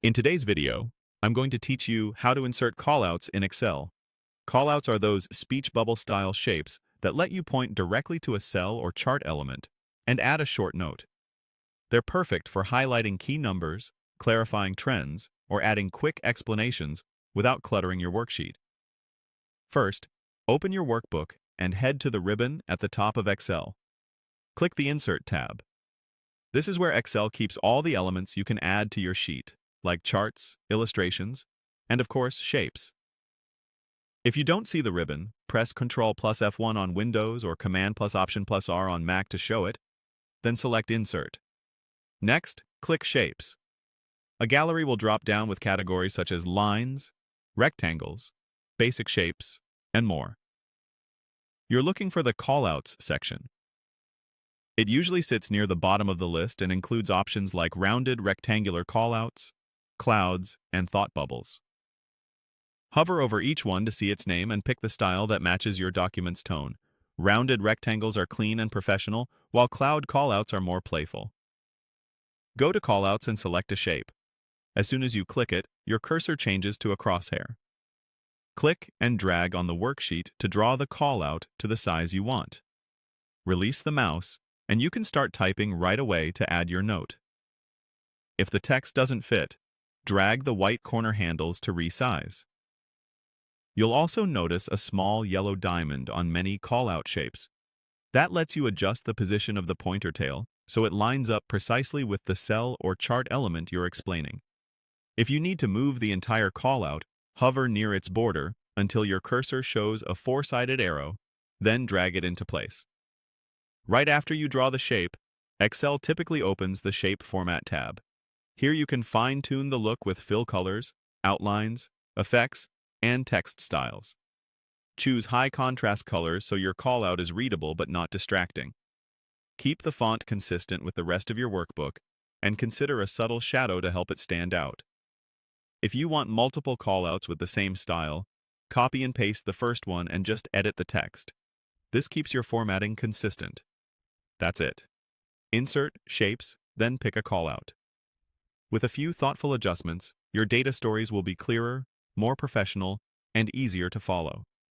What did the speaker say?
In today's video, I'm going to teach you how to insert callouts in Excel. Callouts are those speech bubble style shapes that let you point directly to a cell or chart element and add a short note. They're perfect for highlighting key numbers, clarifying trends, or adding quick explanations without cluttering your worksheet. First, open your workbook and head to the ribbon at the top of Excel. Click the Insert tab. This is where Excel keeps all the elements you can add to your sheet, like charts, illustrations, and of course, shapes. If you don't see the ribbon, press Ctrl plus F1 on Windows or Command plus Option plus R on Mac to show it, then select Insert. Next, click Shapes. A gallery will drop down with categories such as lines, rectangles, basic shapes, and more. You're looking for the Callouts section. It usually sits near the bottom of the list and includes options like rounded rectangular callouts, clouds, and thought bubbles. Hover over each one to see its name and pick the style that matches your document's tone. Rounded rectangles are clean and professional, while cloud callouts are more playful. Go to Callouts and select a shape. As soon as you click it, your cursor changes to a crosshair. Click and drag on the worksheet to draw the callout to the size you want. Release the mouse, and you can start typing right away to add your note. If the text doesn't fit, drag the white corner handles to resize. You'll also notice a small yellow diamond on many callout shapes. That lets you adjust the position of the pointer tail so it lines up precisely with the cell or chart element you're explaining. If you need to move the entire callout, hover near its border until your cursor shows a four-sided arrow, then drag it into place. Right after you draw the shape, Excel typically opens the Shape Format tab. Here you can fine-tune the look with fill colors, outlines, effects, and text styles. Choose high contrast colors so your callout is readable but not distracting. Keep the font consistent with the rest of your workbook, and consider a subtle shadow to help it stand out. If you want multiple callouts with the same style, copy and paste the first one and just edit the text. This keeps your formatting consistent. That's it. Insert shapes, then pick a callout. With a few thoughtful adjustments, your data stories will be clearer, more professional, and easier to follow.